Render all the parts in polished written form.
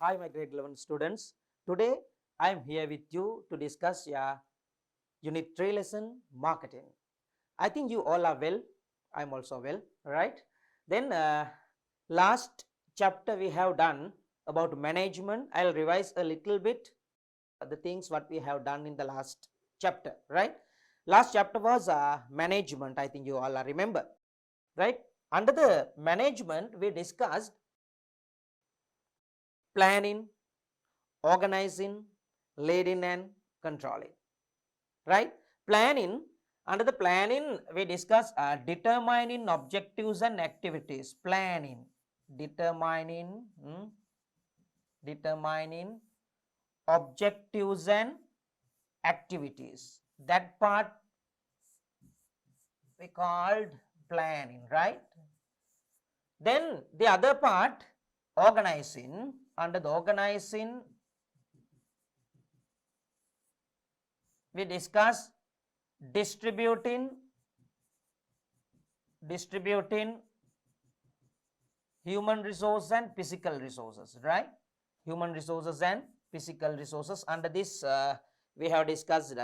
Hi, my grade 11 students. Today, I am here with you to discuss your Unit 3 lesson, Marketing. I think you all are well. I'm also well, right? Then, last chapter we have done about management. I'll revise a little bit the things what we have done in the last chapter, right? Last chapter was management. I think you all are remember, right? Under the management, we discussed planning, organizing, leading and controlling, right? Planning, under the planning we discuss determining objectives and activities. Planning, determining determining objectives and activities. That part we called planning, right? Then the other part, organizing. Under the organizing we discuss distributing human resources and physical resources, right? Human resources and physical resources. Under this we have discussed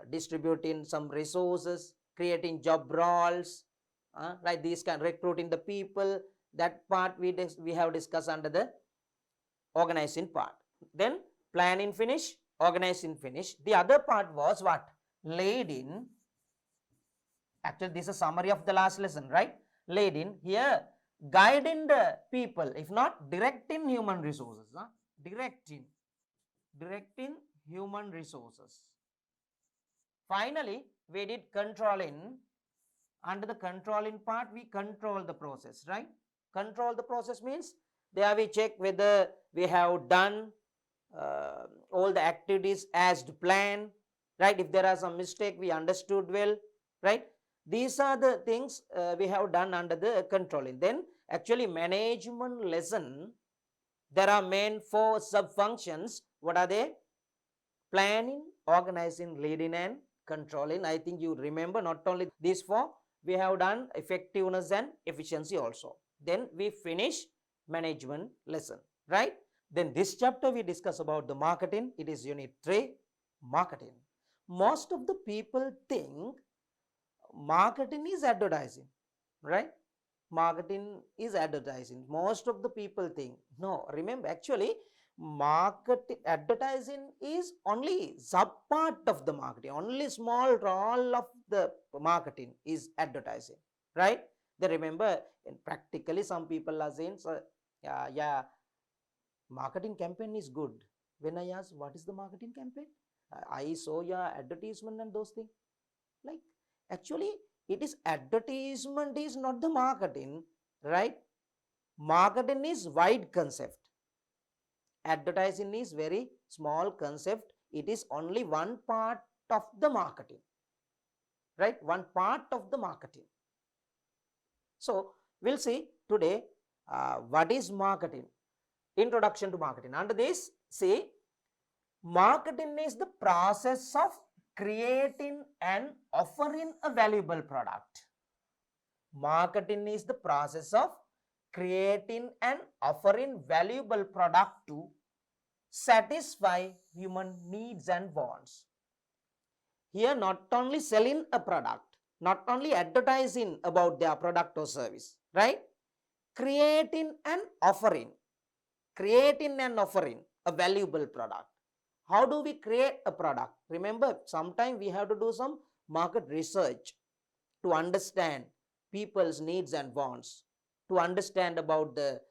distributing some resources, creating job roles, like these can recruiting the people. That part we have discussed under the organizing part. Then planning finish, organizing finish. The other part was what? Leading. Actually, this is a summary of the last lesson, right? Leading here, guiding the people, if not directing human resources, directing human resources. Finally, we did controlling. Under the controlling part, we control the process, right? Control the process means there we check whether we have done all the activities as planned, right? If there are some mistake, we understood well, right? These are the things we have done under the controlling. Then actually management lesson, there are main 4 sub functions. What are they? Planning, organizing, leading and controlling. I think you remember not only these 4, we have done effectiveness and efficiency also. Then we finish management lesson, right? Then this chapter we discuss about the marketing. It is unit 3, marketing. Most of the people think marketing is advertising, right? Marketing is advertising. Most of the people think. No, remember actually advertising is only sub part of the marketing. Only small role of the marketing is advertising, right? They remember, and practically some people are saying, so yeah, marketing campaign is good. When I ask what is the marketing campaign, I saw your advertisement and those things. Like actually it is advertisement is not the marketing, right? Marketing is wide concept. Advertising is very small concept. It is only one part of the marketing, right? One part of the marketing. So we'll see today what is marketing. Introduction to marketing. Under this, see, marketing is the process of creating and offering a valuable product. Marketing is the process of creating and offering valuable product to satisfy human needs and wants. Here not only selling a product, not only advertising about their product or service, right? Creating and offering a valuable product. How do we create a product? Remember, sometimes we have to do some market research to understand people's needs and wants, to understand about the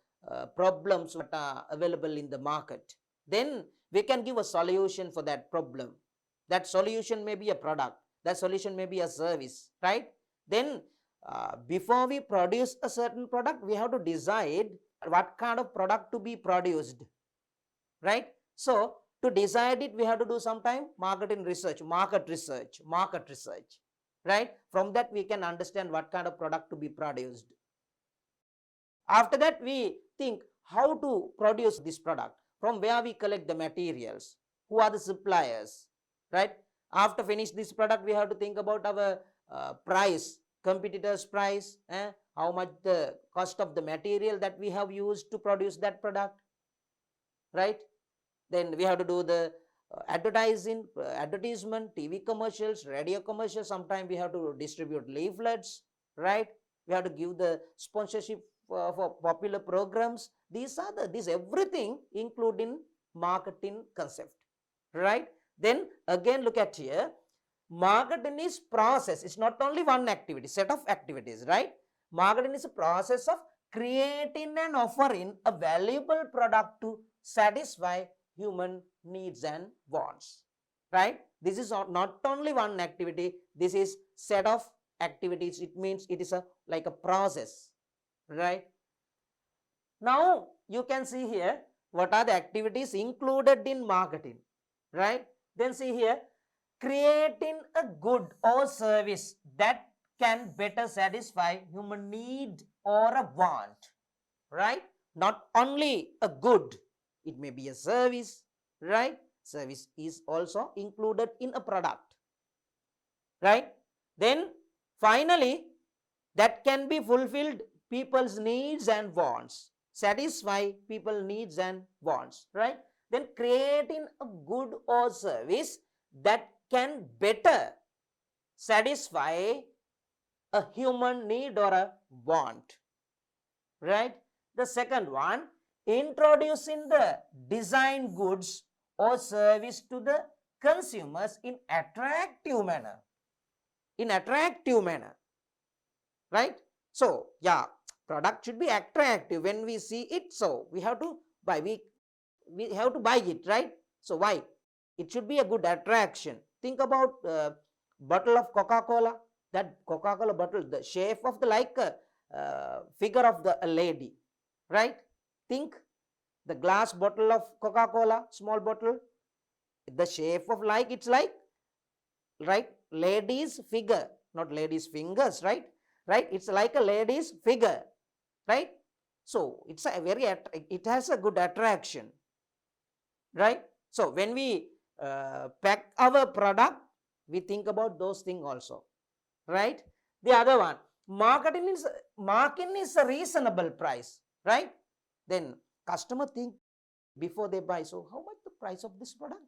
problems that are available in the market. Then we can give a solution for that problem. That solution may be a product, that solution may be a service, right? Then before we produce a certain product, we have to decide what kind of product to be produced, right? So to decide it, we have to do sometime marketing research, market research, right? From that we can understand what kind of product to be produced. After that we think how to produce this product, from where we collect the materials, who are the suppliers, right? After finish this product, we have to think about our price, competitors price, how much the cost of the material that we have used to produce that product, right? Then we have to do the advertising, advertisement, TV commercials, radio commercials. Sometimes we have to distribute leaflets, right? We have to give the sponsorship for popular programs. These are this everything including marketing concept, right? Then again look at here, marketing is process. It's not only one activity, set of activities, right? Marketing is a process of creating and offering a valuable product to satisfy human needs and wants, right? This is not only one activity, this is set of activities. It means it is a like a process, right? Now you can see here what are the activities included in marketing, right? Then see here, creating a good or service that can better satisfy human need or a want, right? Not only a good, it may be a service, right? Service is also included in a product, right? Then finally, that can be fulfilled people's needs and wants, satisfy people needs and wants, right? Then creating a good or service that can better satisfy a human need or a want, right? The second one, introducing the design goods or service to the consumers in attractive manner, right? So yeah, product should be attractive when we see it, so we have to buy, we have to buy it, right? So why? It should be a good attraction. Think about bottle of Coca-Cola, that Coca-Cola bottle, the shape of the like figure of the lady, right? Think the glass bottle of Coca-Cola, small bottle, the shape of like, it's like, right, lady's figure, not lady's fingers, right? Right, it's like a lady's figure, right? So it's a very, it has a good attraction, right? So when we pack our product, we think about those things also, right? The other one, marketing is a reasonable price, right? Then customer think before they buy, so how much the price of this product?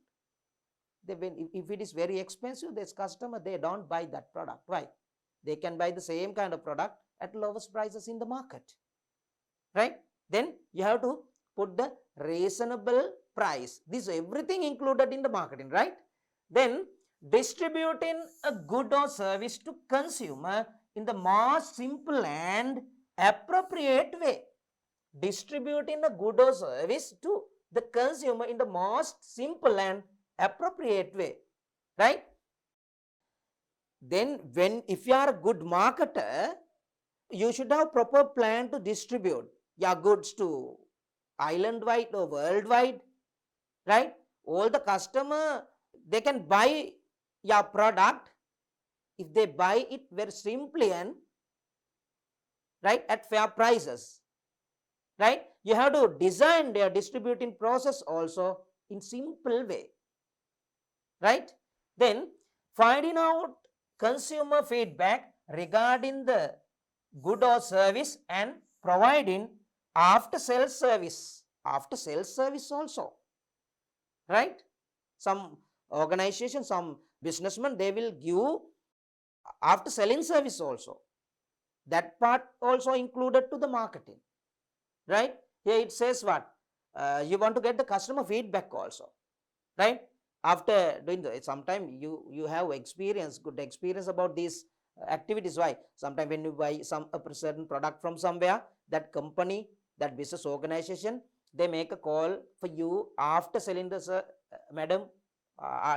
They, when if it is very expensive, this customer, they don't buy that product. Why? They can buy the same kind of product at lowest prices in the market, right? Then you have to put the reasonable price. This everything included in the marketing, right? Then distributing a good or service to consumer in the most simple and appropriate way. Distributing a good or service to the consumer in the most simple and appropriate way, right? Then when, if you are a good marketer, you should have proper plan to distribute your goods to island wide or worldwide, right? All the customer, they can buy your product if they buy it very simply and right at fair prices, right? You have to design their distributing process also in simple way, right? Then finding out consumer feedback regarding the good or service and providing after sales service also, right? Some organization, some businessmen, they will give after selling service also. That part also included to the marketing, right? Here it says what? You want to get the customer feedback also, right? After doing the, sometimes you have experience, good experience about these activities. Why? Sometimes when you buy a certain product from somewhere, that company, that business organization, they make a call for you after selling the, madam,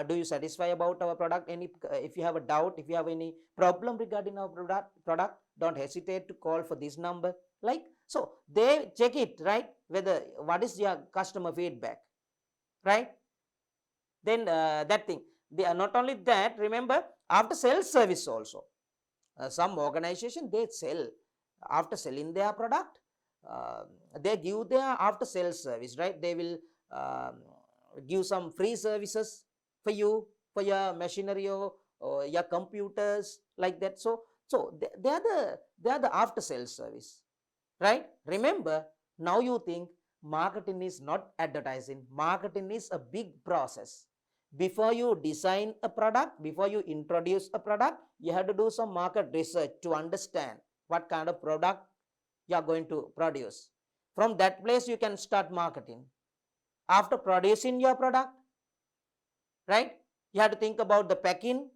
do you satisfy about our product? Any if you have a doubt, if you have any problem regarding our product, don't hesitate to call for this number, like, so they check it, right, whether what is your customer feedback, right? Then that thing, they are not only that, remember, after sales service also, some organization, they sell, after selling their product, they give their after sales service, right? They will give some free services for you, for your machinery or your computers, like that. So they are the after sales service, right? Remember, now you think Marketing is not advertising. Marketing is a big process. Before you design a product, before you introduce a product, you have to do some market research to understand what kind of product you are going to produce. From that place, you can start marketing. After producing your product, right, you have to think about the packing,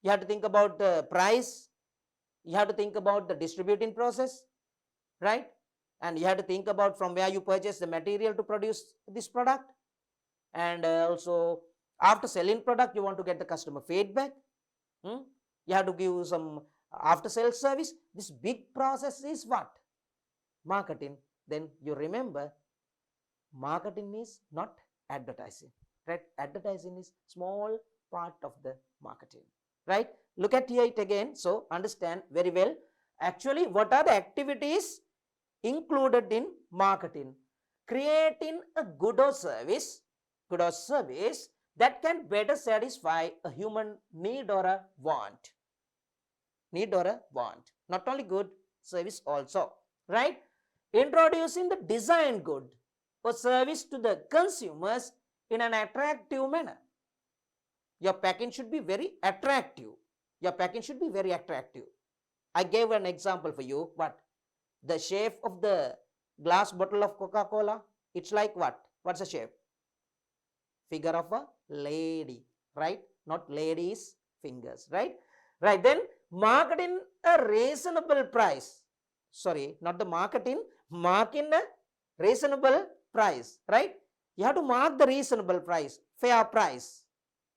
you have to think about the price, you have to think about the distributing process, right, and you have to think about from where you purchase the material to produce this product. And also after selling product, you want to get the customer feedback. You have to give some after sales service. This big process is what? Marketing. Then you remember, marketing is not advertising, right? Advertising is small part of the marketing, right? Look at here it again. So understand very well. Actually, what are the activities included in marketing? Creating a good or service that can better satisfy a human need or a want. Need or a want. Not only good service also, right? Introducing the design good or service to the consumers in an attractive manner. Your packing should be very attractive. Your packing should be very attractive. I gave an example for you. What? The shape of the glass bottle of Coca-Cola, it's like what? What's the shape? Figure of a lady, right? Not ladies' fingers, right? Right, then marketing a reasonable price. Sorry, not the marketing a reasonable price, right? You have to mark the reasonable price, fair price,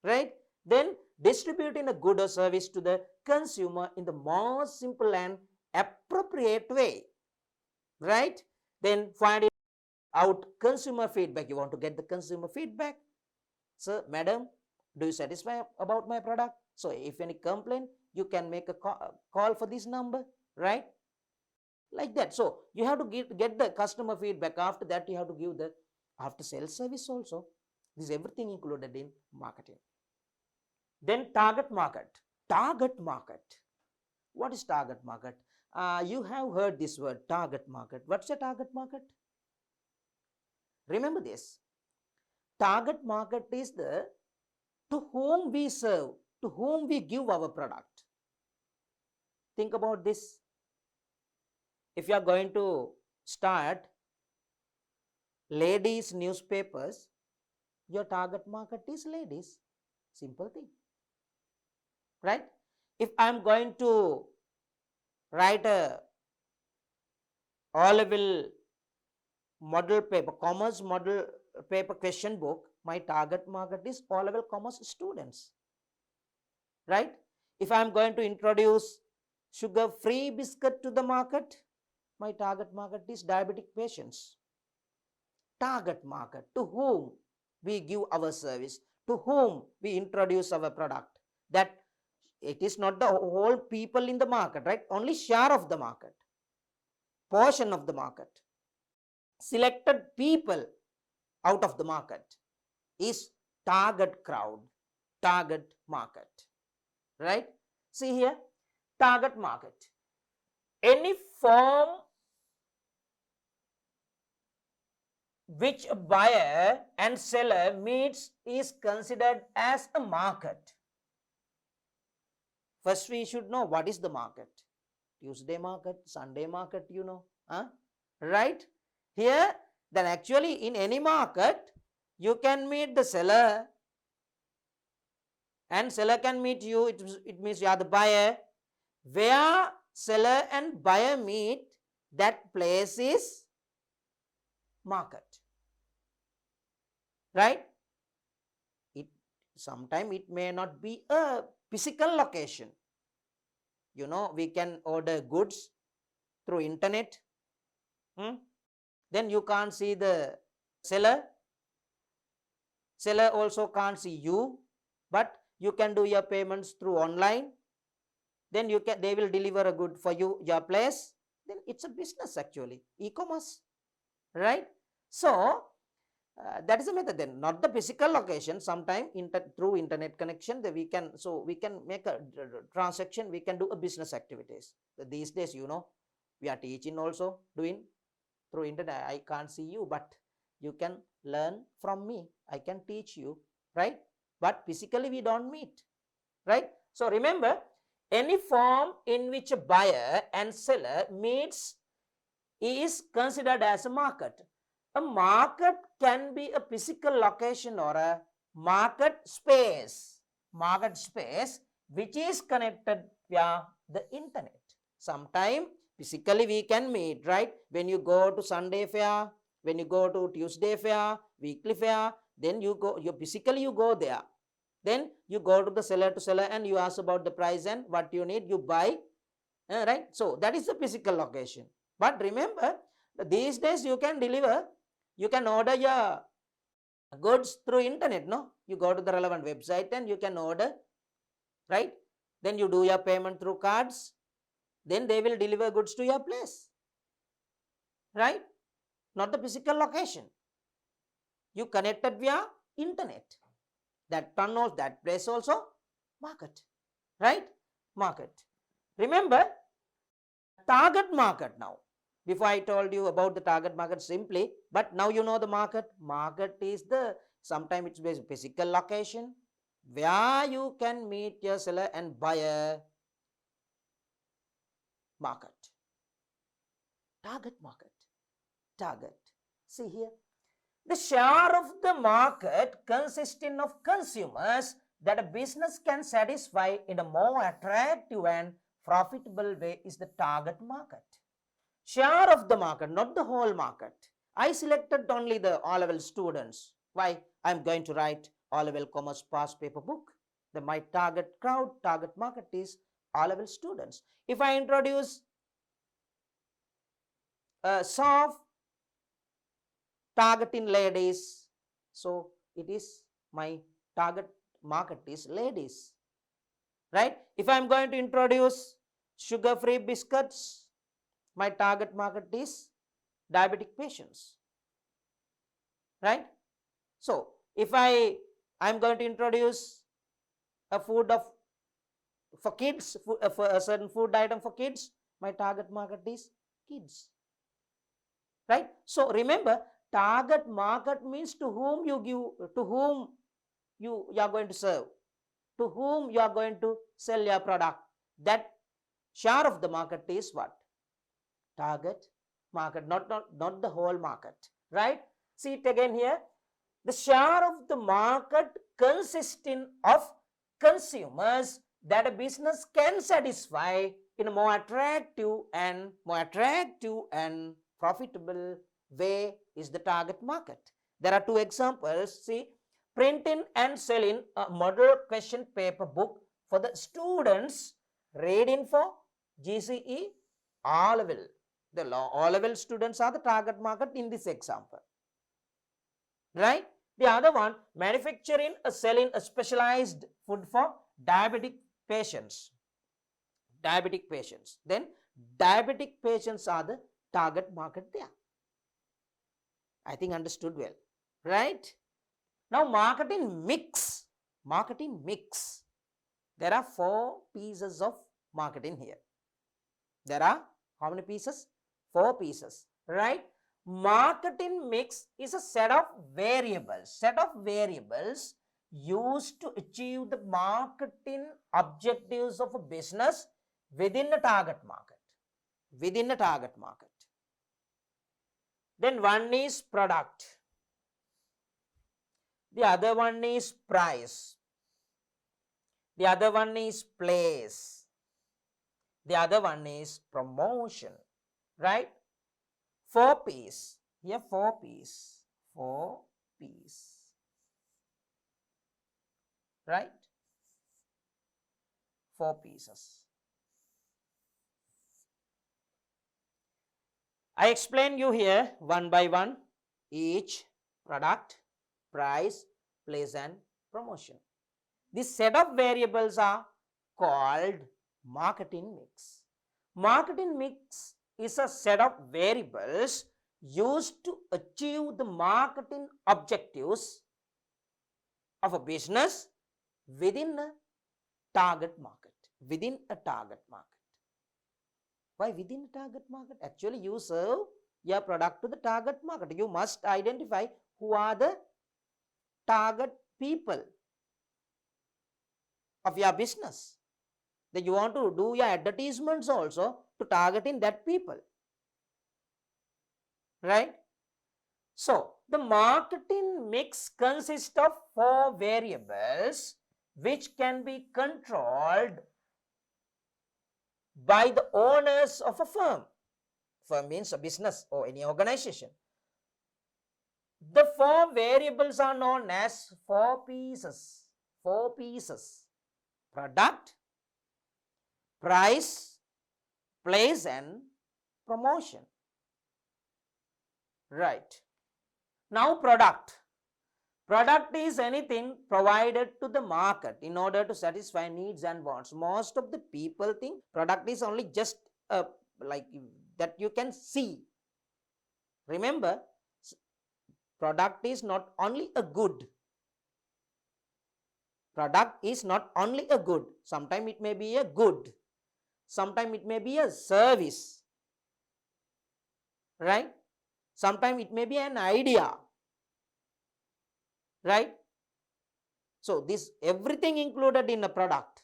right? Then distributing a good or service to the consumer in the most simple and appropriate way, right? Then finding out consumer feedback. You want to get the consumer feedback. Sir, madam, do you satisfy about my product? So if any complaint, you can make a call for this number, right? Like that. So you have to get the customer feedback. After that, you have to give the after sales service also. This is everything included in marketing. Then target market. Target market. What is target market? You have heard this word, target market. What's a target market? Remember this. Target market is the to whom we serve, to whom we give our product. Think about this. If you are going to start ladies newspapers, your target market is ladies. Simple thing, right? If I am going to write a O-level model paper, commerce model paper question book, my target market is O-level commerce students, right? If I am going to introduce sugar-free biscuit to the market, my target market is diabetic patients. Target market, to whom we give our service, to whom we introduce our product. That it is not the whole people in the market, right? Only share of the market, portion of the market, selected people out of the market is target crowd, target market, right? See here, target market. Any form which a buyer and seller meets is considered as a market. First, we should know what is the market. Tuesday market, Sunday market, you know, right? Here, then actually in any market, you can meet the seller and seller can meet you. It means you are the buyer. Where seller and buyer meet, that place is market, right? Sometimes it may not be a physical location. You know, we can order goods through internet. Then you can't see the seller. Seller also can't see you, but you can do your payments through online. Then they will deliver a good for you, your place. Then it's a business actually, e-commerce, right? So that is a method. Then not the physical location. Sometime through internet connection that we can make a transaction. We can do a business activities. These days, you know, we are teaching also, doing through internet. I can't see you, but you can learn from me. I can teach you, right? But physically we don't meet, right? So remember, any form in which a buyer and seller meets is considered as a market. A market can be a physical location or a market space which is connected via the internet. Sometime physically we can meet, right? When you go to Sunday fair, when you go to Tuesday fair, weekly fair, then you physically you go there. Then you go to the seller and you ask about the price and what you need, you buy, right? So that is the physical location. But remember, these days you can deliver, you can order your goods through internet, no? You go to the relevant website and you can order, right? Then you do your payment through cards, then they will deliver goods to your place, right? Not the physical location. You connected via internet. That tunnel, that place also market, right? Market. Remember, target market now. Before I told you about the target market simply, but now you know the market. Market is the, sometimes it's based physical location where you can meet your seller and buyer. Market. Target market. Target. See here. The share of the market consisting of consumers that a business can satisfy in a more attractive and profitable way is the target market. Share of the market, not the whole market. I selected only the O-level students. Why? I'm going to write O-level commerce past paper book. My target crowd, target market is O-level students. If I introduce soft targeting ladies, so it is my target market is ladies, right? If I'm going to introduce sugar-free biscuits, my target market is diabetic patients, right? So if I'm going to introduce a food of for kids, for a certain food item for kids, my target market is kids, right? So remember, target market means to whom you give, to whom you are going to serve, to whom you are going to sell your product. That share of the market is what? Target market, not the whole market, right? See it again here. The share of the market consisting of consumers that a business can satisfy in a more attractive and profitable way is the target market. There are two examples. See, printing and selling a model question paper book for the students reading for GCE O-level. The O-level students are the target market in this example, right? The other one, manufacturing or selling a specialized food for diabetic patients. Then diabetic patients are the target market there. I think understood well, right? Now marketing mix. There are 4 pieces of marketing here. There are how many pieces? 4 pieces, right? Marketing mix is a set of variables used to achieve the marketing objectives of a business within a target market. Then one is product, the other one is price, the other one is place, the other one is promotion, right? 4 P's. Here 4 P's. Right? 4 pieces. I explain you here one by one each product, price, place and promotion. This set of variables are called marketing mix. Marketing mix is a set of variables used to achieve the marketing objectives of a business within a target market. Why within a target market? Actually, you serve your product to the target market. You must identify who are the target people of your business. Then you want to do your advertisements also to targeting that people, right? So the marketing mix consists of 4 variables which can be controlled by the owners of a firm. Firm means a business or any organization. The 4 variables are known as 4 pieces. 4 pieces: product, price, place, and promotion. Right. Now product. Product is anything provided to the market in order to satisfy needs and wants. Most of the people think product is only just like that you can see. Remember, product is not only a good. Product is not only a good. Sometimes it may be a good. Sometimes it may be a service. Right? Sometimes it may be an idea. Right? So this everything included in a product.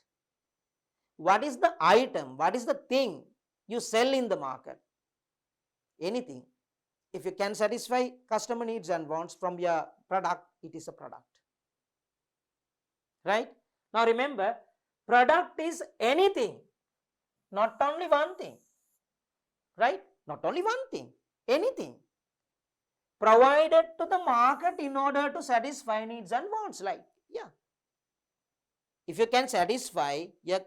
What is the item? What is the thing you sell in the market? Anything. If you can satisfy customer needs and wants from your product, it is a product. Right? Now remember, product is anything, not only one thing. Right? Not only one thing, anything provided to the market in order to satisfy needs and wants. Like, yeah, if you can satisfy your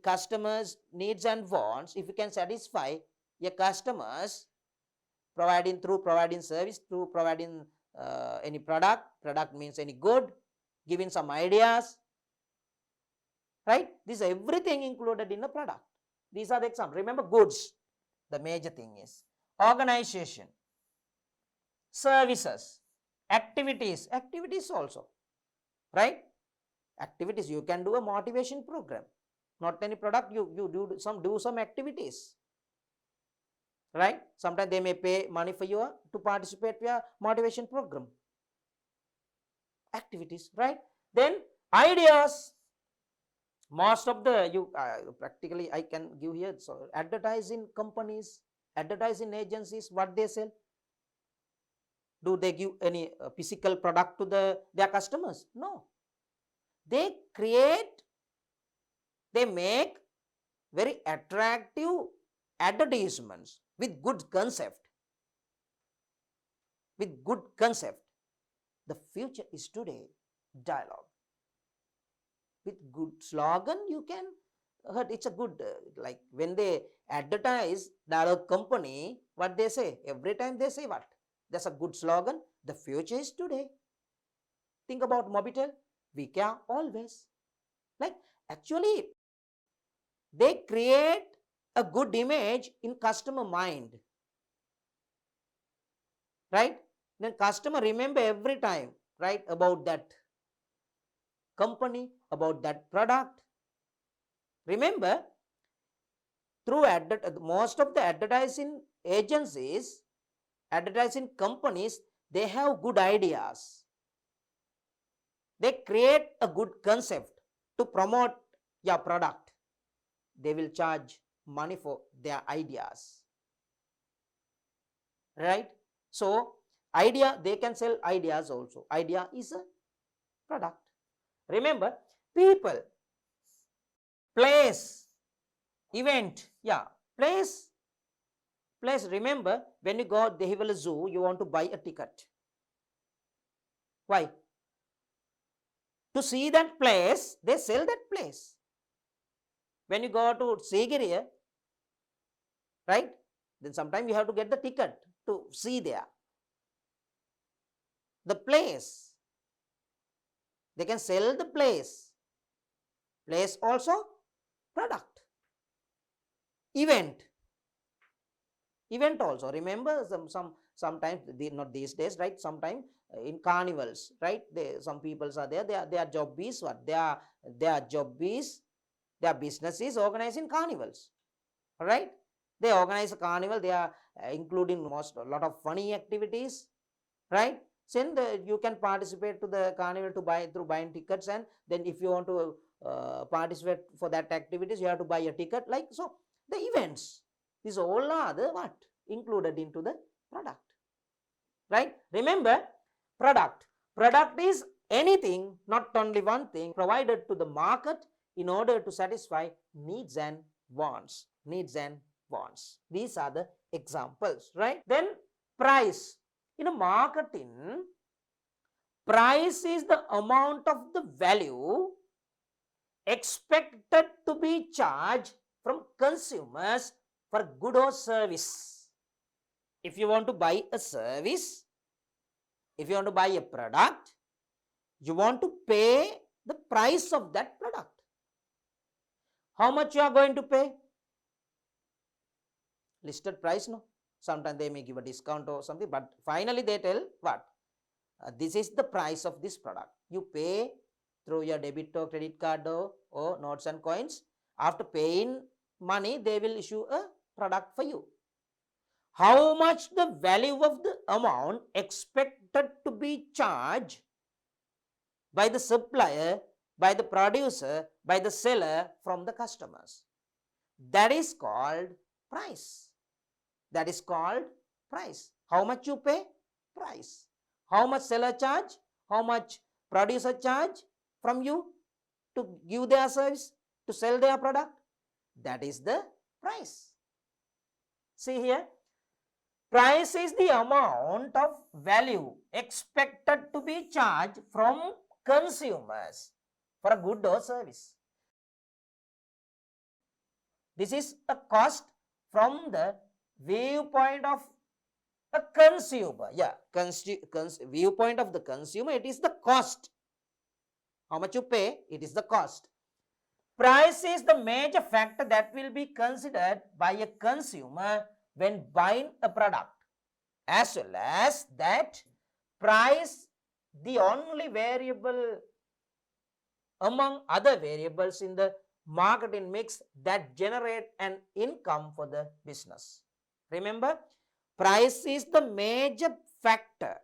customers' needs and wants, if you can satisfy your customers providing service, through providing any product means any good, giving some ideas, right? This is everything included in a product. These are the examples. Remember, goods, the major thing is organization, services, activities also, right? Activities, you can do a motivation program, not any product, you do some activities, right? Sometimes they may pay money for you to participate in your motivation program. Activities, right? Then ideas. Most of the practically I can give here. So advertising companies, advertising agencies, what they sell? Do they give any physical product to their customers? No. They make very attractive advertisements with good concept. With good concept. The future is today. Dialogue. With good slogan, you can heard it's a good like when they advertise dialogue company, what they say? Every time they say what? That's a good slogan. The future is today. Think about Mobitel. We care always. Like actually, they create a good image in customer mind. Right? Then customer remember every time, right, about that company, about that product. Remember, through most of the advertising agencies, advertising companies, they have good ideas. They create a good concept to promote your product. They will charge money for their ideas. Right? So, idea, they can sell ideas also. Idea is a product. Remember, people, place, event, yeah, place. Remember, when you go to Dehiwala Zoo, you want to buy a ticket. Why? To see that place, they sell that place. When you go to Sigiriya, right, then sometimes you have to get the ticket to see there. The place, they can sell the place. Place also product. Event also. Remember, sometimes not these days, right? Sometimes in carnivals, right? Some people are there. Their job is what? Their job is, their business is organizing carnivals. All right? They organize a carnival. They are including a lot of funny activities, right? Then you can participate to the carnival to buy through buying tickets, and then if you want to participate for that activities, you have to buy a ticket, like so. The events, these all are the what included into the product, right? Remember, product is anything, not only one thing, provided to the market in order to satisfy needs and wants. These are the examples, right? Then price. In a marketing, price is the amount of the value expected to be charged from consumers for good or service. If you want to buy a service, if you want to buy a product, you want to pay the price of that product. How much you are going to pay? Listed price, no? Sometimes they may give a discount or something, but finally they tell what? This is the price of this product. You pay through your debit or credit card or notes and coins. After paying money, they will issue a product for you. How much the value of the amount expected to be charged by the supplier, by the producer, by the seller from the customers. That is called price. That is called price. How much you pay? Price. How much seller charge? How much producer charge from you to give their service, to sell their product? That is the price. See here, price is the amount of value expected to be charged from consumers for a good or service. This is a cost from the viewpoint of a consumer. Yeah, viewpoint of the consumer, it is the cost. How much you pay, it is the cost. Price is the major factor that will be considered by a consumer when buying a product, as well as that price the only variable among other variables in the marketing mix that generate an income for the business. Remember, price is the major factor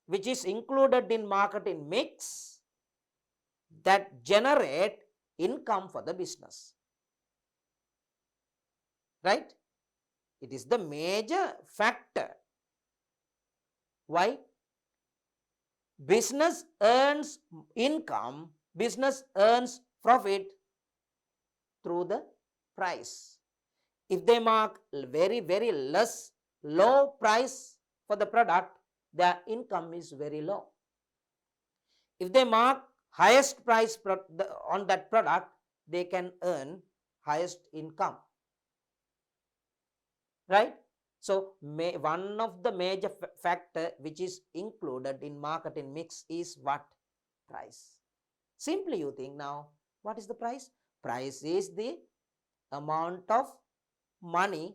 which is included in marketing mix that generate income for the business, right? It is the major factor. Why? Business earns income, business earns profit through the price. If they mark very low price for the product, their income is very low. If they mark highest price on that product, they can earn highest income, right? So one of the major factor which is included in marketing mix is what? Price. Simply you think now, what is the price? Price is the amount of money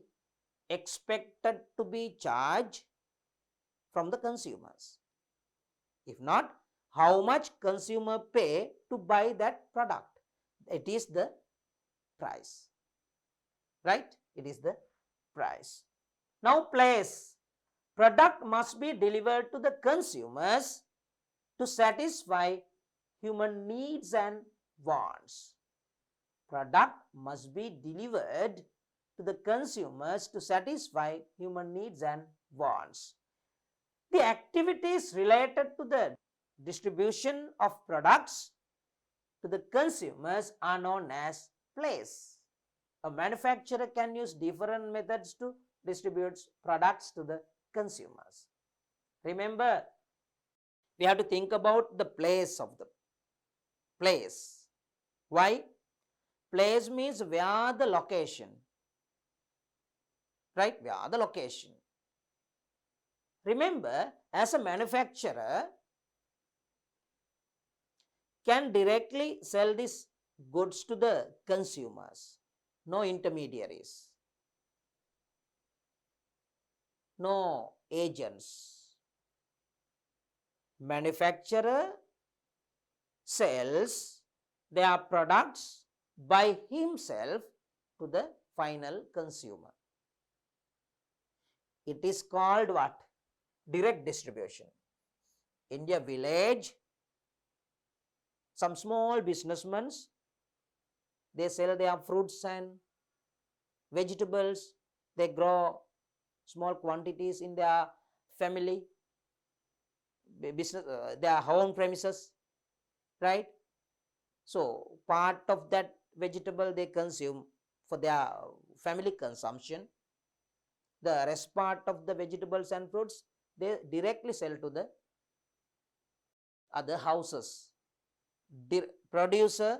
expected to be charged from the consumers. If not, how much consumer pay to buy that product? It is the price, right? It is the price. Now place. Product must be delivered to the consumers to satisfy human needs and wants. Product must be delivered to the consumers to satisfy human needs and wants. The activities related to the distribution of products to the consumers are known as place. A manufacturer can use different methods to distribute products to the consumers. Remember, we have to think about the place of the place. Why? Place means where the location, right? Where the location. Remember, as a manufacturer can directly sell these goods to the consumers. No intermediaries, no agents. Manufacturer sells their products by himself to the final consumer. It is called what? Direct distribution. In a village, some small businessmen, they sell their fruits and vegetables. They grow small quantities in their family business, their home premises, right? So part of that vegetable they consume for their family consumption. The rest part of the vegetables and fruits they directly sell to the other houses. Producer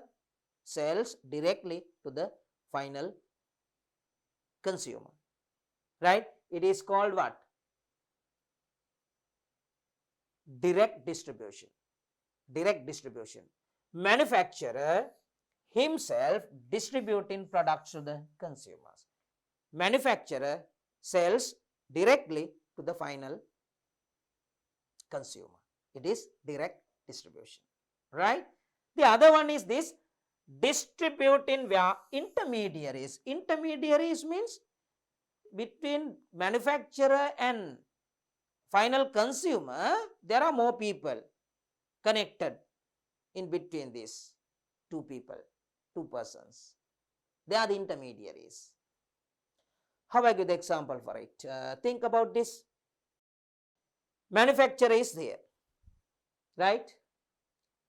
sells directly to the final consumer, right? It is called what? Direct distribution. Direct distribution. Manufacturer himself distributing products to the consumers. Manufacturer sells directly to the final consumer. It is direct distribution, right? The other one is this distributing via intermediaries. Intermediaries means between manufacturer and final consumer, there are more people connected in between these two people, two persons. They are the intermediaries. How I give the example for it? Think about this. Manufacturer is there, right?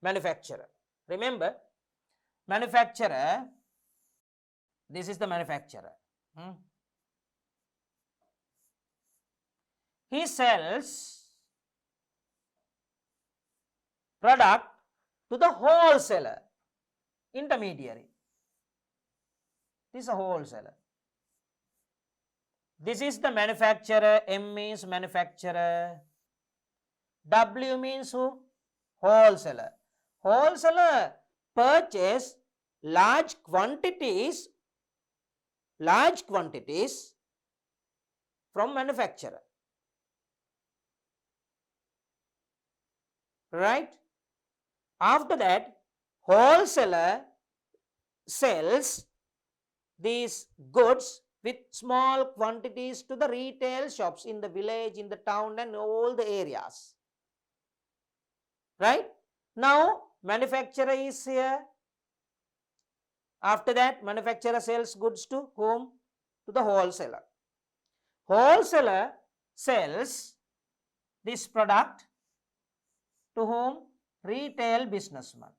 Manufacturer. Remember, manufacturer, this is the manufacturer. He sells product to the wholesaler, intermediary. This is a wholesaler. This is the manufacturer. M means manufacturer. W means who? Wholesaler. Wholesaler purchase large quantities from manufacturer, right? After that, wholesaler sells these goods with small quantities to the retail shops in the village, in the town and all the areas, right? Now manufacturer is here. After that, manufacturer sells goods to whom? To the wholesaler. Wholesaler sells this product to whom? Retail businessman.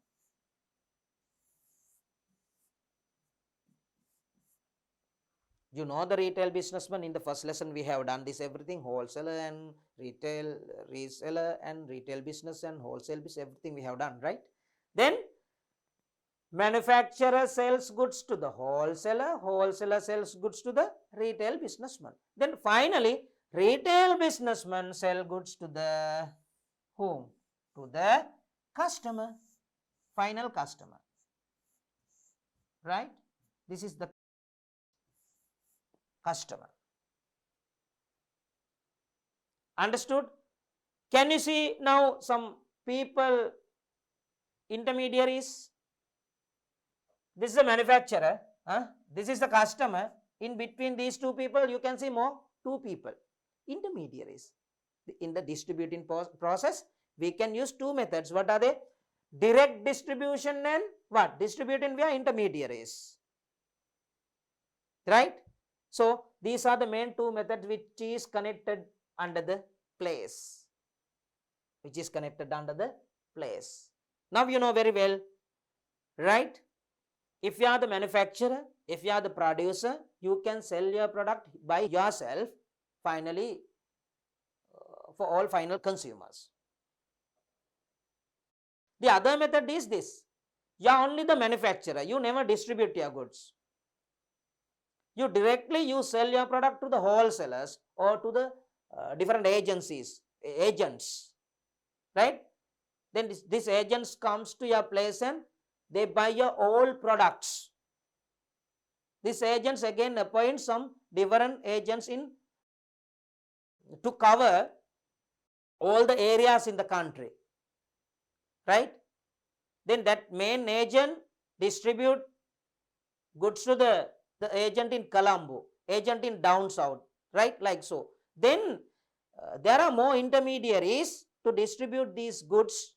You know the retail businessman. In the first lesson we have done this everything, wholesaler and retail, reseller and retail business and wholesale business, everything we have done, right? Then manufacturer sells goods to the wholesaler, wholesaler sells goods to the retail businessman. Then finally retail businessman sell goods to the whom? To the customer, final customer, right? This is the customer. Understood? Can you see now some people, intermediaries? This is the manufacturer, this is the customer. In between these two people, you can see more, two people, intermediaries. In the distributing process, we can use two methods. What are they? Direct distribution and what? Distributing via intermediaries, right? So these are the main two methods which is connected under the place. Now you know very well, right? If you are the manufacturer, if you are the producer, you can sell your product by yourself finally for all final consumers. The other method is this. You are only the manufacturer. You never distribute your goods. You directly sell your product to the wholesalers or to the different agencies, agents, right? Then this agents comes to your place and they buy your all products. These agents again appoint some different agents to cover all the areas in the country, right? Then that main agent distribute goods to the agent in Colombo, agent in down south, right? Like so. Then there are more intermediaries to distribute these goods.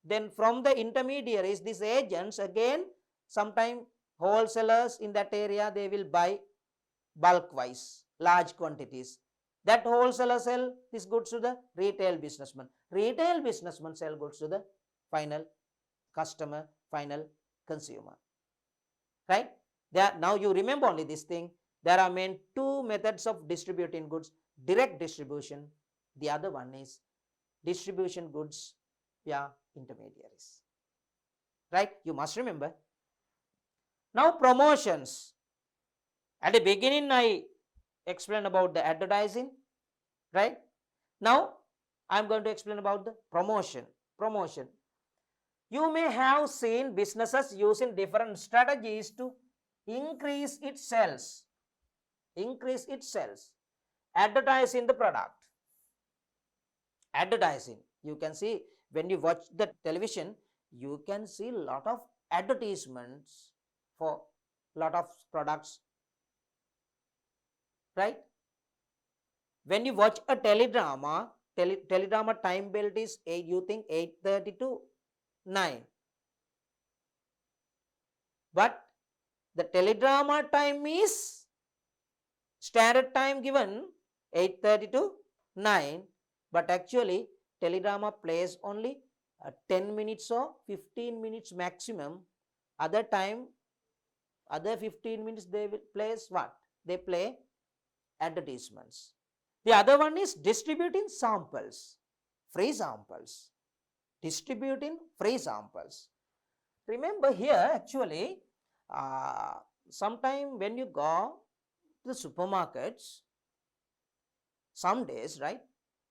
Then from the intermediaries, these agents again, sometimes wholesalers in that area, they will buy bulk wise, large quantities. That wholesaler sell these goods to the retail businessman. Retail businessman sell goods to the final customer, final consumer. Right? There, now you remember only this thing. There are main two methods of distributing goods: direct distribution. The other one is distribution goods via intermediaries. Right? You must remember. Now promotions. At the beginning, I explained about the advertising. Right? Now I am going to explain about the promotion. Promotion. You may have seen businesses using different strategies to increase its sales. Increase its sales. Advertising the product. Advertising. You can see when you watch the television, you can see a lot of advertisements for lot of products. Right? When you watch a teledrama, teledrama time belt is 8, you think 8:30 to 9. But the teledrama time is standard time given 8:30 to 9. But actually teledrama plays only 10 minutes or 15 minutes maximum. Other time, other 15 minutes they will place what? They play advertisements. The other one is distributing samples, free samples. Distributing free samples. Remember here actually, sometime when you go to the supermarkets, some days, right?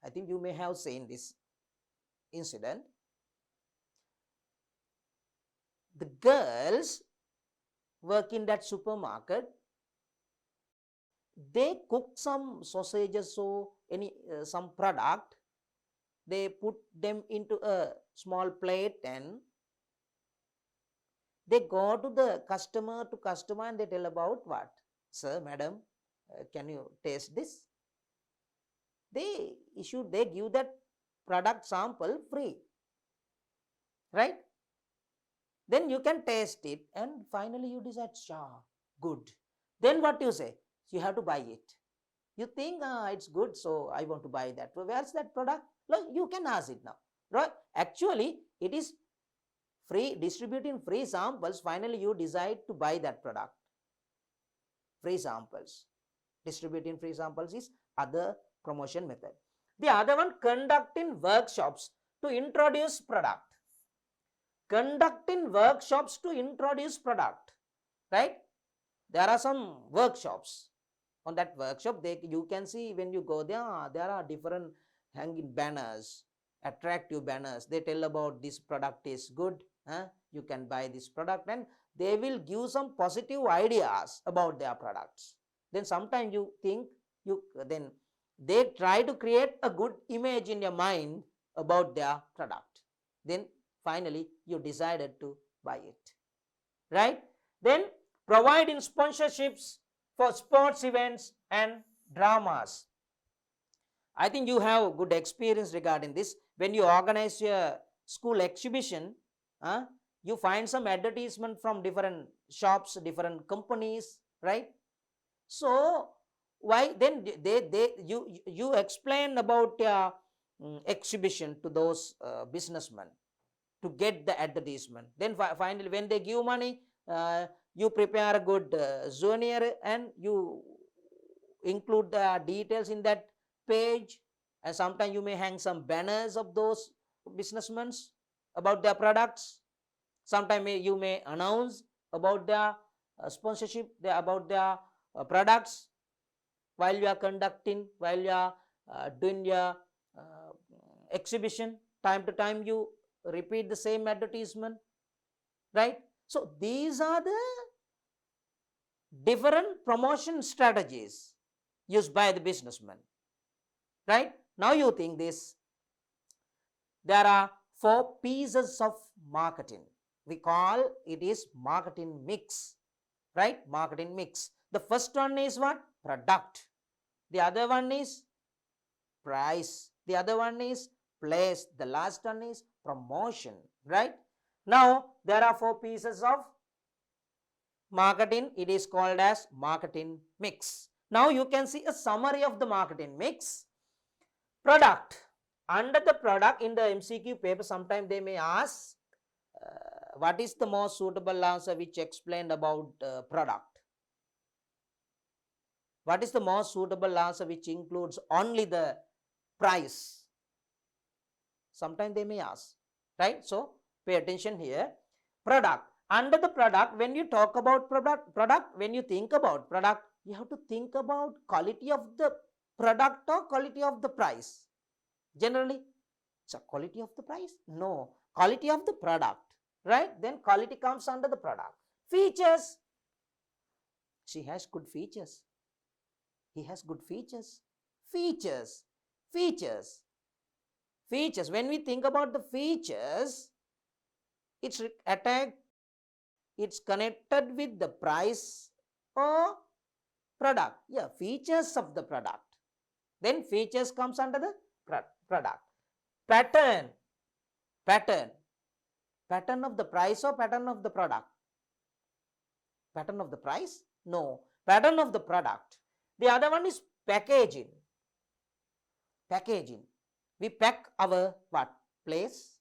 I think you may have seen this incident. The girls work in that supermarket, they cook some sausages or any some product, they put them into a small plate and they go to the customer and they tell about what? Sir, madam, can you taste this? They give that product sample free. Right? Then you can taste it and finally you decide, good. Then what you say? You have to buy it. You think it's good, so I want to buy that. Where's that product? Look, you can ask it now. Right? Actually, it is free, distributing free samples. Finally, you decide to buy that product. Free samples. Distributing free samples is other promotion method. The other one, conducting workshops to introduce product. Conducting workshops to introduce product. Right? There are some workshops. On that workshop, you can see when you go there, there are different hanging banners, attractive banners. They tell about this product is good, you can buy this product, and they will give some positive ideas about their products. Then sometimes you think, then they try to create a good image in your mind about their product. Then finally you decided to buy it. Right? Then providing sponsorships for sports events and dramas. I think you have good experience regarding this. When you organize your school exhibition, you find some advertisement from different shops, different companies, right? So why then you explain about your exhibition to those businessmen to get the advertisement. Then finally when they give money, you prepare a good souvenir and you include the details in that page, and sometimes you may hang some banners of those businessmen about their products. Sometimes you may announce about their sponsorship, about their products while you are conducting, while you are doing your exhibition. Time to time you repeat the same advertisement, right? So these are the different promotion strategies used by the businessman, right? Now you think this, there are 4 pieces of marketing. We call it is marketing mix, right? Marketing mix. The first one is what? Product. The other one is price. The other one is place. The last one is promotion, right? Now, there are 4 pieces of marketing. It is called as marketing mix. Now, you can see a summary of the marketing mix. Product. Under the product in the MCQ paper, sometimes they may ask, what is the most suitable answer which explained about product? What is the most suitable answer which includes only the price? Sometimes they may ask, right? So, pay attention here. Product. Under the product, when you talk about product, when you think about product, you have to think about quality of the product or quality of the price. Generally, it's a quality of the price? No, quality of the product, right? Then quality comes under the product. Features. She has good features. He has good features. Features. Features. Features. When we think about the features, it's connected with the price or product. Yeah, features of the product. Then features comes under the product. Pattern. Pattern. Pattern of the price or pattern of the product? Pattern of the price? No. Pattern of the product. The other one is packaging. Packaging. We pack our what? Place.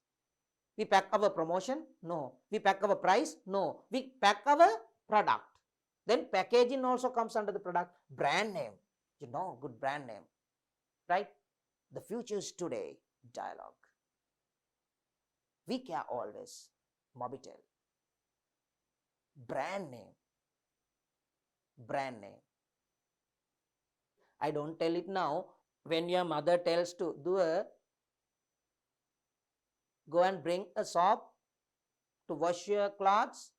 We pack our promotion? No. We pack our price? No. We pack our product. Then packaging also comes under the product. Brand name. You know, good brand name. Right? The future is today. Dialogue. We care always. Mobitel. Brand name. Brand name. I don't tell it now. When your mother tells to go and bring a soap to wash your clothes,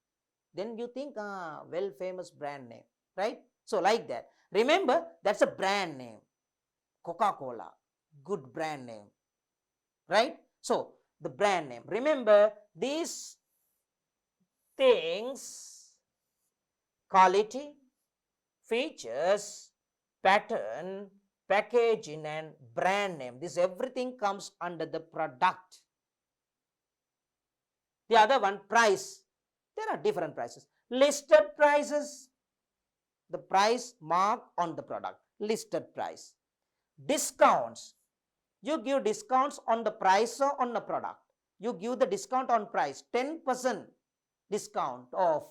then you think, well famous brand name, right? So like that. Remember, that's a brand name. Coca-Cola, good brand name, right? So the brand name. Remember these things: quality, features, pattern, packaging, and brand name. This everything comes under the product. The other one, price. There are different prices. Listed prices, the price marked on the product. Listed price. Discounts. You give discounts on the price or on the product. You give the discount on price, 10% discount off.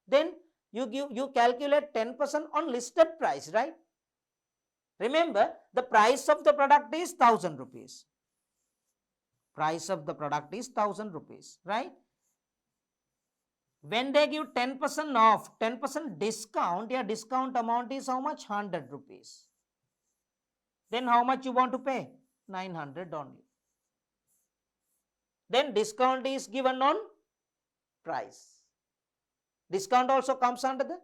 Then you calculate 10% on listed price, right? Remember, the price of the product is 1000 rupees. Price of the product is 1000 rupees, right? When they give 10% off, 10% discount, your discount amount is how much? 100 rupees. Then how much you want to pay? 900 only. Then discount is given on price. Discount also comes under the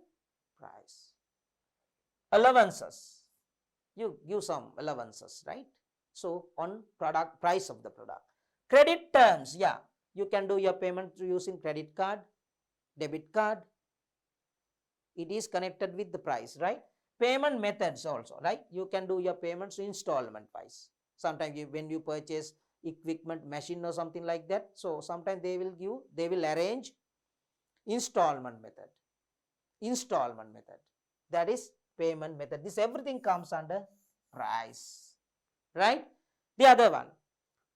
price. Allowances. You give some allowances, right? So on product, price of the product. Credit terms, yeah. You can do your payment using credit card, debit card. It is connected with the price, right? Payment methods also, right? You can do your payments installment wise. Sometimes when you purchase equipment, machine or something like that, so sometimes they will arrange installment method. Installment method. That is payment method. This everything comes under price, right? The other one,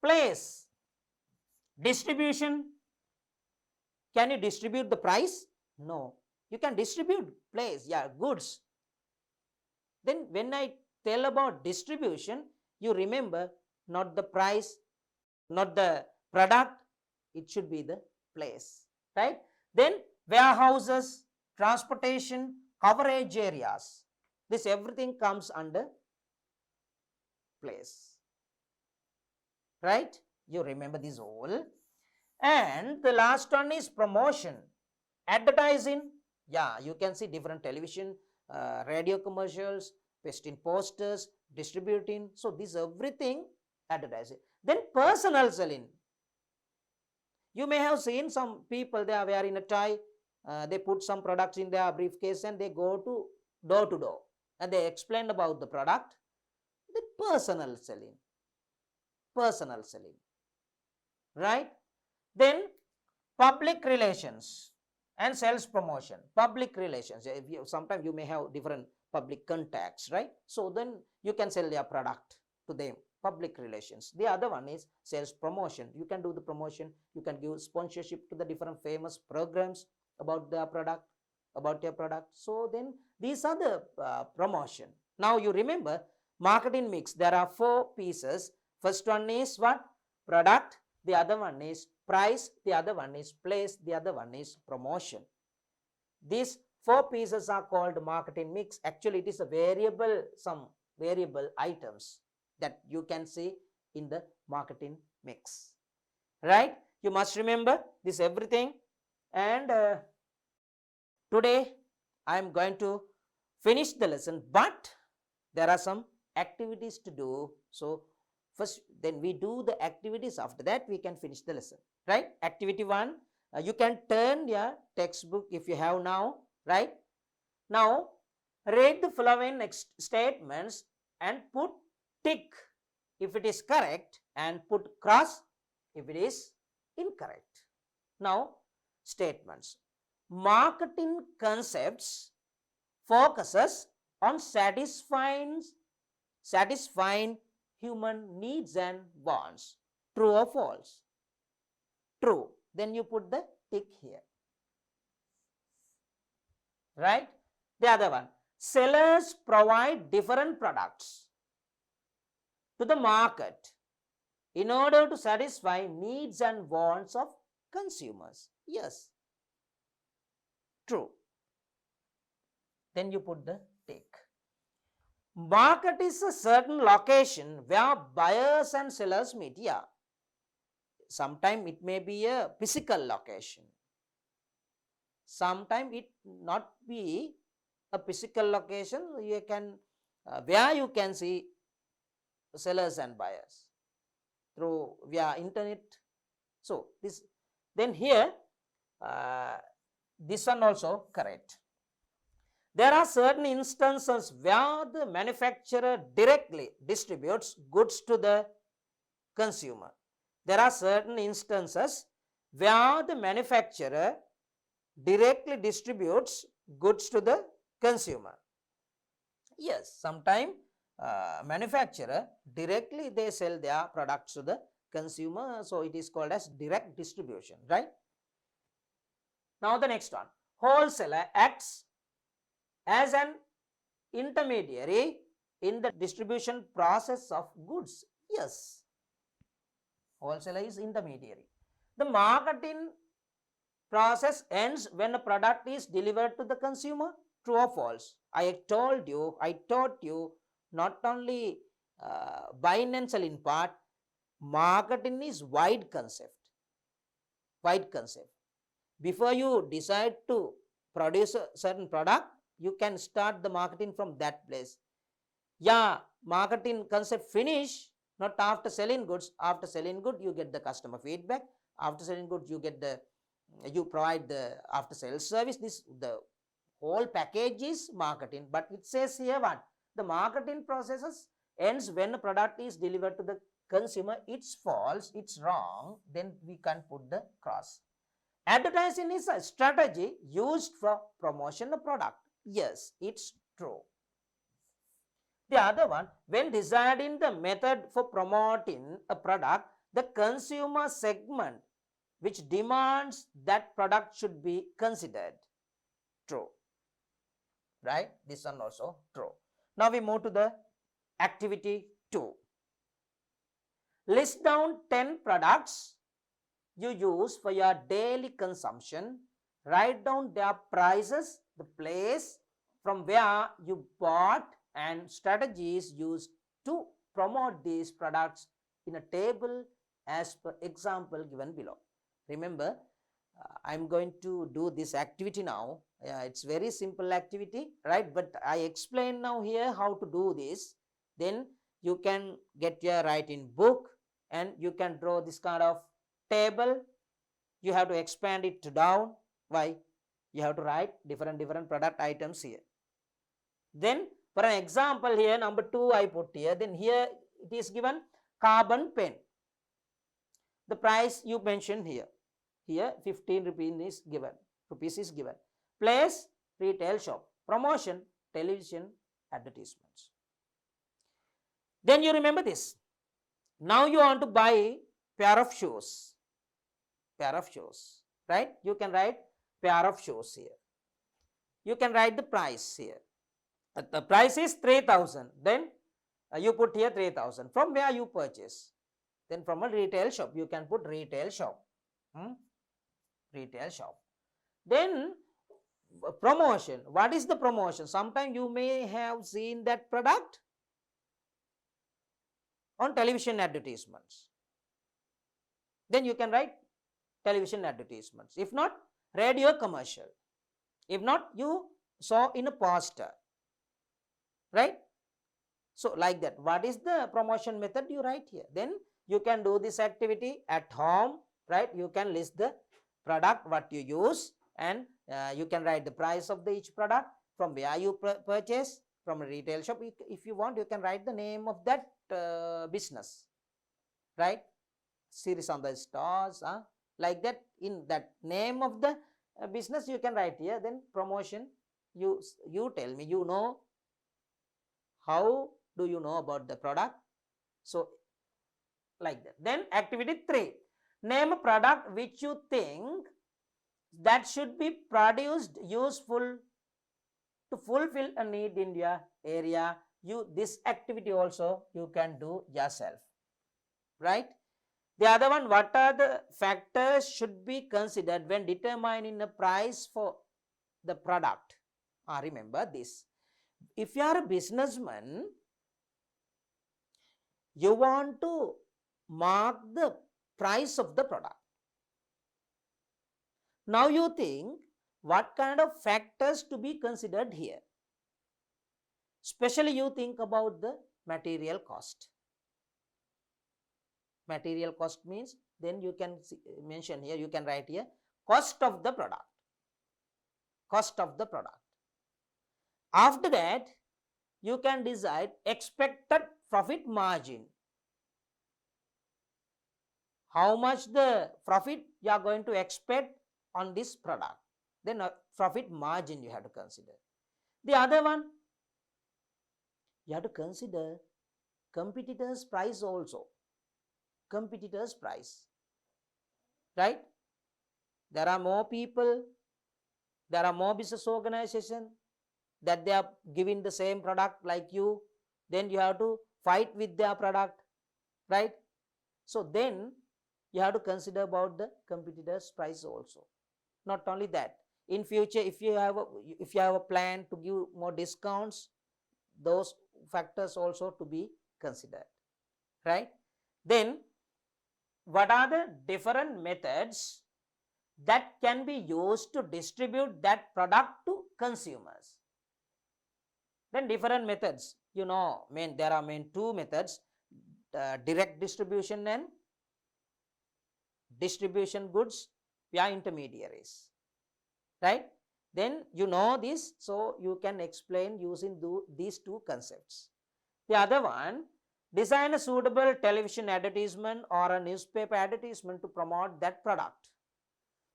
place. Distribution. Can you distribute the price? No. You can distribute place, yeah, goods. Then when I tell about distribution, you remember not the price, not the product, it should be the place, right? Then warehouses, transportation, coverage areas. This everything comes under place, right? You remember this all. And the last one is promotion. Advertising, yeah, you can see different television, radio commercials, pasting posters, distributing. So this everything advertising. Then personal selling. You may have seen some people, they are wearing a tie, they put some products in their briefcase and they go to door and they explain about the product. Then personal selling, right? Then public relations and sales promotion. Public relations, if you, sometimes you may have different public contacts, right? So then you can sell their product to them. Public relations. The other one is sales promotion. You can do the promotion, you can give sponsorship to the different famous programs about their product, about your product. So then these are the promotion. Now you remember marketing mix, there are 4 pieces. First one is what? Product. The other one is price. The other one is place. The other one is promotion. These 4 pieces are called marketing mix. Actually it is a variable, some variable items that you can see in the marketing mix, right? You must remember this everything. And today I am going to finish the lesson, but there are some activities to do. So first, then we do the activities. After that, we can finish the lesson, right? Activity 1, you can turn your textbook if you have now, right? Now, read the following statements and put tick if it is correct and put cross if it is incorrect. Now, statements. Marketing concepts focuses on satisfying human needs and wants. True or false? True. Then you put the tick here, right? The other one, sellers provide different products to the market in order to satisfy needs and wants of consumers. Yes, true. Then you put the tick. Market is a certain location where buyers and sellers meet. Yeah, sometimes it may be a physical location, sometimes it not be a physical location. You can where you can see sellers and buyers through via internet. So this, then here this one also correct. There are certain instances where the manufacturer directly distributes goods to the consumer. There are certain instances where the manufacturer directly distributes goods to the consumer. Yes, sometimes manufacturer directly they sell their products to the consumer, so it is called as direct distribution, right? Now the next one, wholesaler acts as an intermediary in the distribution process of goods. Yes, wholesaler is intermediary. The marketing process ends when a product is delivered to the consumer. True or false? I taught you not only buying and selling part, marketing is wide concept. Before you decide to produce a certain product, you can start the marketing from that place. Yeah, marketing concept finish not after selling goods. After selling good, you get the customer feedback. After selling goods, you provide the after sales service. This the whole package is marketing. But it says here what? The marketing processes ends when a product is delivered to the consumer. It's false, it's wrong. Then we can put the cross. Advertising is a strategy used for promotion of product. Yes, it's true. The other one, when deciding the method for promoting a product, the consumer segment which demands that product should be considered. True, right? This one also true. Now we move to the activity 2. List down 10 products you use for your daily consumption. Write down their prices, the place from where you bought, and strategies used to promote these products in a table as per example given below. Remember, I'm going to do this activity now. It's very simple activity, right? But I explain now here how to do this. Then you can get your writing book and you can draw this kind of table. You have to expand it to down. Why? You have to write different product items here. Then For an example here, number 2 I put here, then here it is given carbon pen. The price you mentioned here. Here 15 rupees is given. Place, retail shop. Promotion, television, advertisements. Then you remember this. Now you want to buy pair of shoes. Pair of shoes. Right? You can write pair of shoes here. You can write the price here. The price is 3,000. Then you put here 3,000. From where you purchase? Then from a retail shop. You can put retail shop. Retail shop. Then promotion. What is the promotion? Sometimes you may have seen that product on television advertisements. Then you can write television advertisements. If not, radio commercial. If not, you saw in a poster. Right? So like that. What is the promotion method? You write here. Then you can do this activity at home. Right? You can list the product, what you use, and you can write the price of each product, from where you purchase, from a retail shop. If you want, you can write the name of that business, right? Series on the stars, like that. In that name of the business you can write here. Then promotion, you tell me, you know, how do you know about the product? So like that. Then activity 3, name a product which you think that should be produced useful to fulfill a need in your area. This activity also you can do yourself, right? The other one, what are the factors should be considered when determining the price for the product? Remember this. If you are a businessman, you want to mark the price of the product. Now you think what kind of factors to be considered here. Especially you think about the material cost. Material cost means, then you can mention here, you can write here, cost of the product. Cost of the product. After that, you can decide expected profit margin. How much the profit you are going to expect on this product. Then a profit margin you have to consider. The other one, you have to consider competitors' price also. Competitors' price. Right? There are more people, there are more business organizations that they are giving the same product like you. Then you have to fight with their product. Right? So then you have to consider about the competitors' price also. Not only that, in future, if you have a plan to give more discounts, those factors also to be considered, right? Then what are the different methods that can be used to distribute that product to consumers? Then different methods, there are main 2 methods, direct distribution and distribution goods via intermediaries, right? Then you know this, so you can explain using these 2 concepts. The other one, design a suitable television advertisement or a newspaper advertisement to promote that product.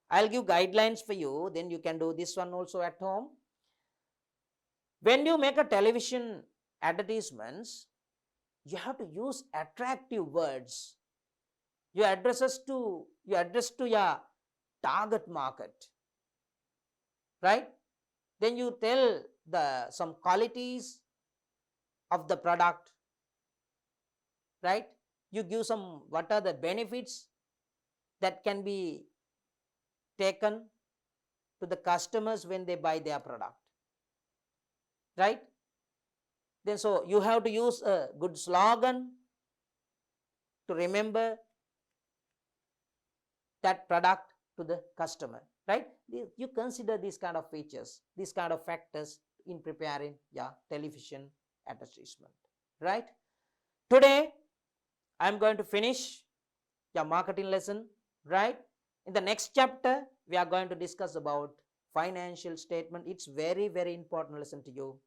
I'll give guidelines for you, then you can do this one also at home. When you make a television advertisements, you have to use attractive words. You address to your target market, right? Then you tell some qualities of the product, right? You give some, what are the benefits that can be taken to the customers when they buy their product, right? Then so you have to use a good slogan to remember that product to the customer, right? You consider these kind of features, these kind of factors in preparing your television advertisement, right? Today, I'm going to finish your marketing lesson, right? In the next chapter, we are going to discuss about financial statement. It's very, very important lesson to you.